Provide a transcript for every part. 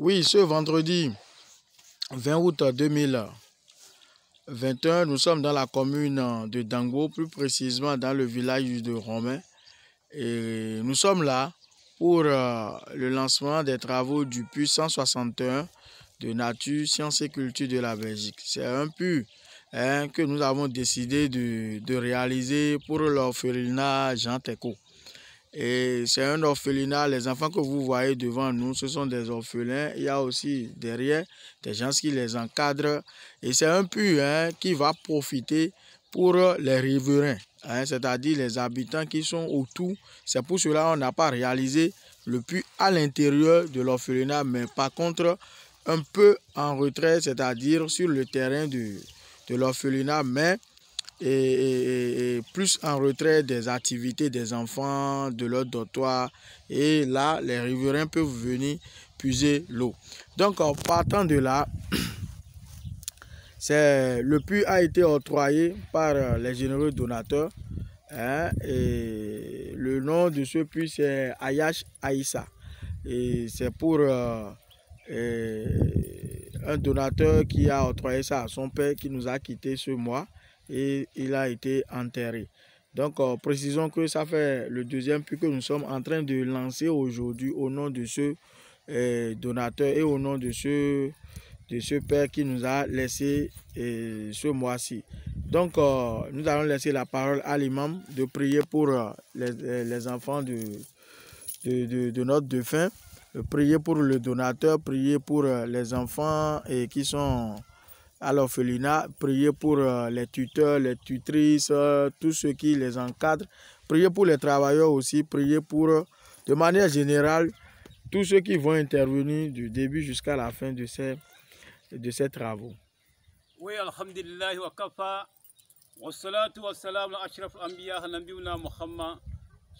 Oui, ce vendredi 20 août 2021, nous sommes dans la commune de Dango, plus précisément dans le village de Romain. Et nous sommes là pour le lancement des travaux du PUS 161 de nature, sciences et culture de la Belgique. C'est un PUS que nous avons décidé de réaliser pour l'orphelinat Jean Teco. Et c'est un orphelinat, les enfants que vous voyez devant nous, ce sont des orphelins. Il y a aussi derrière des gens qui les encadrent. Et c'est un PUS qui va profiter pour les riverains, c'est-à-dire les habitants qui sont autour. C'est pour cela qu'on n'a pas réalisé le PUS à l'intérieur de l'orphelinat, mais par contre un peu en retrait, c'est-à-dire sur le terrain de l'orphelinat, mais et plus en retrait des activités des enfants, de leur dortoir. Et là, les riverains peuvent venir puiser l'eau. Donc, en partant de là, le puits a été octroyé par les généreux donateurs. Et le nom de ce puits, c'est Ayash Aïssa. Et c'est pour un donateur qui a octroyé ça à son père qui nous a quittés ce mois. Et il a été enterré. Donc, précisons que ça fait le deuxième puits que nous sommes en train de lancer aujourd'hui au nom de ce donateur et au nom de ce père qui nous a laissé ce mois-ci. Donc, nous allons laisser la parole à l'imam de prier pour les enfants de notre défunt, prier pour le donateur, prier pour les enfants qui sont à l'orphelinat, prier pour les tuteurs, les tutrices, tous ceux qui les encadrent, prier pour les travailleurs aussi, prier pour, de manière générale, tous ceux qui vont intervenir du début jusqu'à la fin de ces travaux. Oui, alhamdulillah wa kafa, wa salatu wa salam ala ashraf al-anbiya nabiyuna Muhammad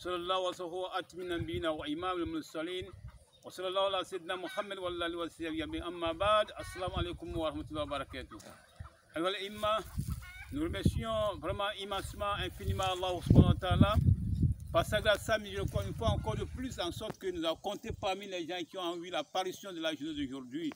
sallallahu alaihi wa atmin nabiyina wa imam al-mursalin. Muhammad wa alihi wa sahbihi amma ba'd. Assalamu alaikum wa rahmatullahi wa barakatuh. Alors nous remercions vraiment immensément, infiniment Allah subhanahu wa ta'ala par sa grâce, une fois encore de plus, en sorte que nous avons compté parmi les gens qui ont vu l'apparition de la journée d'aujourd'hui.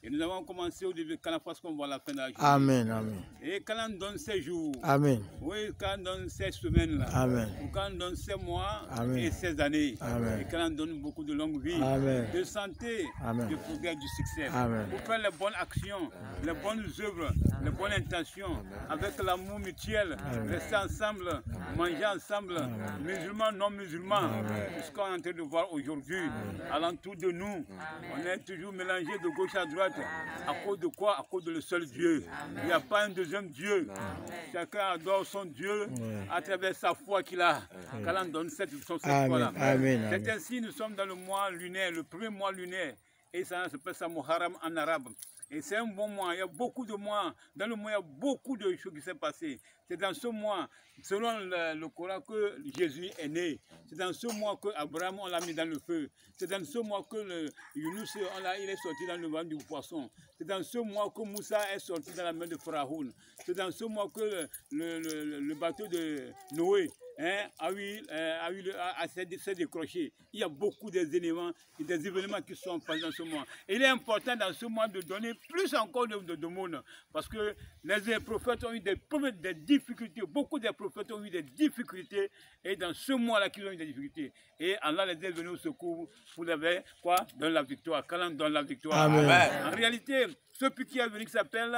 Et nous avons commencé au début de parce qu'on voit la fin de la journée. Amen, amen. Et quand on donne ces jours, amen. Oui, quand on donne ces semaines-là, amen. Ou quand on donne ces mois amen. Et ces années, amen. Et quand on donne beaucoup de longue vie, amen. De santé, amen. De progrès, du succès, amen. Pour faire les bonnes actions, les bonnes œuvres, les bonnes intentions, avec l'amour mutuel, rester ensemble, manger ensemble, musulmans, non musulmans, c'est ce qu'on est en train de voir aujourd'hui, alentour de nous. On est toujours mélangé de gauche à droite. À cause de quoi? À cause de le seul Dieu. Il n'y a pas un deuxième Dieu. Chacun adore son Dieu à travers sa foi qu'il a. Qu'Allah donne cette foi-là. C'est ainsi, nous sommes dans le mois lunaire, le premier mois lunaire. Et ça s'appelle ça Muharram en arabe. Et c'est un bon mois. Il y a beaucoup de mois. Dans le mois, il y a beaucoup de choses qui s'est passées. C'est dans ce mois, selon le Coran, que Jésus est né. C'est dans ce mois que Abraham, on l'a mis dans le feu. C'est dans ce mois que Yunus, il est sorti dans le ventre du poisson. C'est dans ce mois que Moussa est sorti dans la main de Pharaon. C'est dans ce mois que le bateau de Noé s'est décroché. Il y a beaucoup d'événements qui sont passés dans ce mois. Et il est important dans ce mois de donner plus encore de monde. Parce que les prophètes ont eu des difficultés. Beaucoup de prophètes ont eu des difficultés. Et dans ce mois-là, qu'ils ont eu des difficultés. Et Allah les est venu au secours pour donner la victoire. Qu'Allah donne la victoire. Amen. En réalité, ce qui est venu qui s'appelle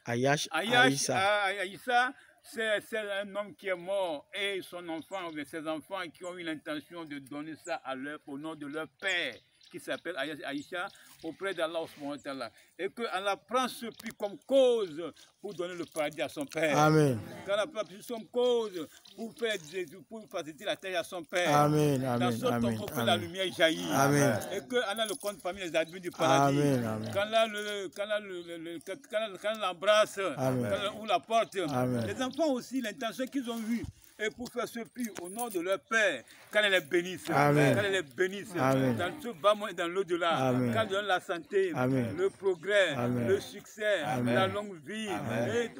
Ayash Aïssa. C'est un homme qui est mort et son enfant, ses enfants qui ont eu l'intention de donner ça au nom de leur père, qui s'appelle Aïcha, auprès d'Allah subhanahu wa ta'ala. Et que Allah prend ce puits comme cause pour donner le paradis à son père. Amen. Qu'Allah prend comme cause pour faciliter la terre à son père. Amen. Dans ce temps que la lumière jaillit. Amen. Et que Allah le compte parmi les admis du paradis. Amen. Quand l'embrasse, ou la porte. Amen. Les enfants aussi, l'intention qu'ils ont eue, et pour faire ce puits au nom de leur Père, qu'elle les bénisse, Amen. qu'elle les bénisse Amen. dans ce bas monde et dans l'au-delà, qu'elle donne la santé, Amen. le progrès, Amen. le succès, Amen. la longue vie, Amen. et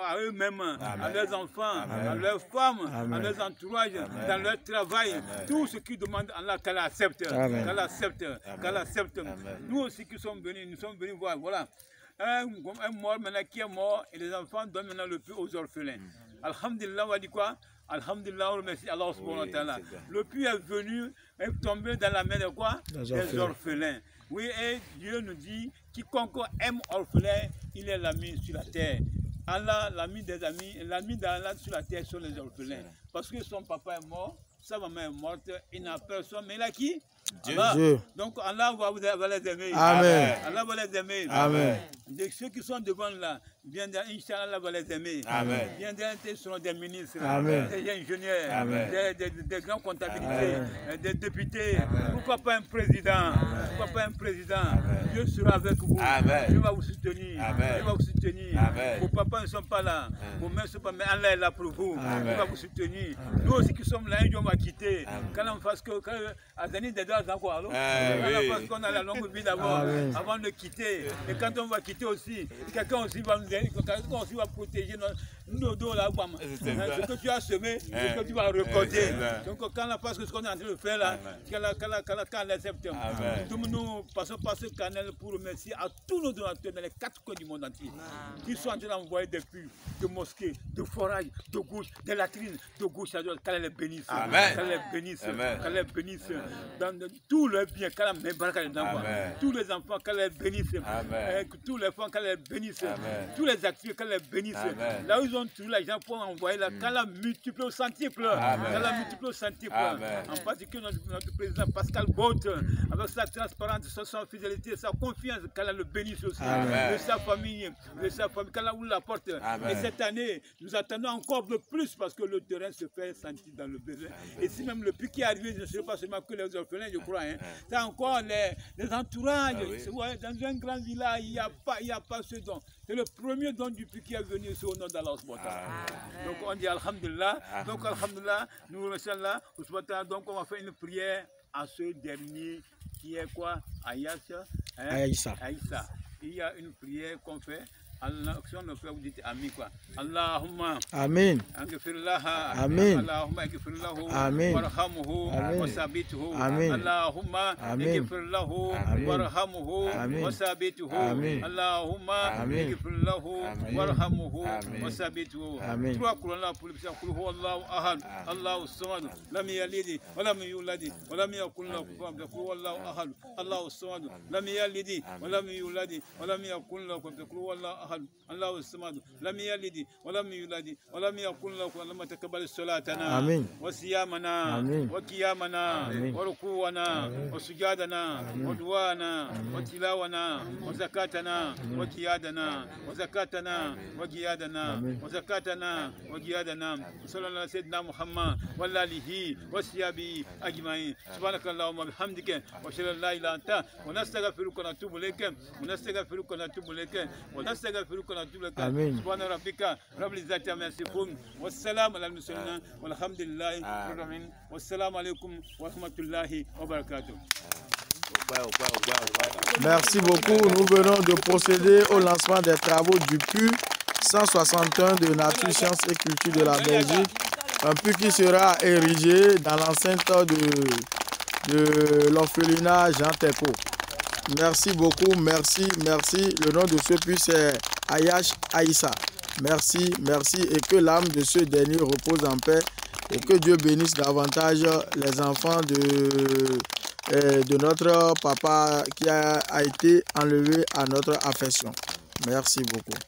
à eux-mêmes, à leurs enfants, à leurs femmes, à leurs entourages, dans leur travail, tout ce qu'ils demandent à Allah, qu'elle accepte, qu'elle accepte, qu'elle accepte. Nous aussi qui sommes venus, nous sommes venus voir, voilà. Un mort maintenant qui est mort et les enfants donnent maintenant le puits aux orphelins. Alhamdulillah, on va dire quoi? Alhamdulillah, on remercie Allah subhanahu wa ta'ala. Le puits est venu, est tombé dans la main de quoi? Des orphelins. Oui, et Dieu nous dit, quiconque aime orphelin, il est l'ami sur la terre. Allah, l'ami des amis, l'ami d'Allah sur la terre sont les orphelins. Parce que son papa est mort, sa maman est morte, il n'a personne, mais il a qui? Dieu. Donc Allah va les aimer. Amen. Allah va les aimer. Amen. Ceux qui sont devant là, bien Inch'Allah, Allah va les aimer. Amen. Bien ils seront des ministres, Amen. des ingénieurs, Amen. des grands comptabilités, des députés. Amen. Pourquoi pas un président? Pourquoi pas un président? Dieu sera avec vous. Amen. Dieu va vous soutenir. Amen. Dieu va vous soutenir. Amen. Vos papas ne sont pas là. Vos mères ne sont pas là. Mais Allah est là pour vous. Amen. Dieu va vous soutenir. Nous aussi qui sommes là, Dieu va quitter. Quand on fasse que, qu'on a la longue vie d'abord, avant de quitter. Et quand on va quitter aussi, quelqu'un aussi va nous aider, quelqu'un aussi va protéger nos dos là. Ce que tu as semé, ce que tu vas récolter. Donc quand on passe ce qu'on est en train de faire là, quand les accepte, nous passons par ce canal pour remercier à tous nos donateurs dans les 4 coins du monde entier, qui sont en train d'envoyer des puits, de mosquées, de forages, de gauche, de latrines, de gauche à droite, qu'elle les bénisse, qu'elle les bénisse, qu'elle les bénisse dans tout le bien, qu'elle les bénisse dans tous les enfants, qu'elle les bénisse, tous les enfants, qu'elle les bénisse, tous les actifs, qu'elle les bénisse. Là où ils ont trouvé l'argent pour envoyer là, qu'elle la multiplie au centuple, qu'elle la multiplie au centuple. En particulier notre président Pascal Botte, avec sa transparence, sa fidélité, sa confiance, qu'elle le bénisse aussi, de sa famille, qu'elle ouvre la porte. Et cette année, nous attendons encore de plus parce que le terrain se fait sentir dans le besoin. Et si même le puits qui est arrivé, je ne sais pas seulement que les orphelins, je crois, c'est encore les entourages. Dans un grand village, il n'y a pas ce don. C'est le premier don du puits qui est venu au nom d'Allah. Donc on dit Alhamdulillah. Donc Alhamdulillah, nous remercions Allah. Donc on va faire une prière à ce dernier qui est quoi? Aïssa. Il y a une prière qu'on fait. Allah, si on le fait, vous dites Amin quoi. Allahumma Amin. Aghfir laha. Amin. Allahumma aghfir lahu. Amin. Warhamhu. Amin. Wasabituhu. Amin. Allahumma Amin. aghfir lahu. Amin. Warhamhu. Amin. Wasabituhu. Amin. Allahumma Amin. aghfir lahu. Amin. Warhamhu. Amin. Wasabituhu. Amin. 3 couronnes pour le Père. Qul huwallahu ahad. Allahu samad. Lam yalid wa lam yulad wa lam yakul lahu kufuwan ahad. Qul huwallahu ahad. Allahu samad. Lam yalid wa lam yulad wa lam yakul lahu kufuwan ahad. Qul huwallahu ahad. Allahu الصمد لم يلد ولم يولد ولم يكن له كفوا احد تقبل صلاتنا وصيامنا وقيامنا وركوعنا وسجودنا ودعانا وتلاونا وزكاتنا وقيادنا وزكاتنا وقيادنا صلى الله على سيدنا محمد وعلى اله وصحبه اجمعين سبحانك اللهم وبحمدك واشهد ان لا اله الا انت ونستغفرك ونتوب اليك Amen. سبحان ربك رب العزة عما يصفون والسلام على المرسلين والحمد لله رب العالمين والسلام عليكم ورحمة الله وبركاته. Merci beaucoup. Nous venons de procéder au lancement des travaux du puits 161 de Nature, Sciences et Culture de la Belgique. Un puits qui sera érigé dans l'enceinte de l'orphelinat Jean Teco. Merci beaucoup, merci. Le nom de ce puits c'est Ayash Aïssa. Merci et que l'âme de ce dernier repose en paix et que Dieu bénisse davantage les enfants de notre papa qui a été enlevé à notre affection. Merci beaucoup.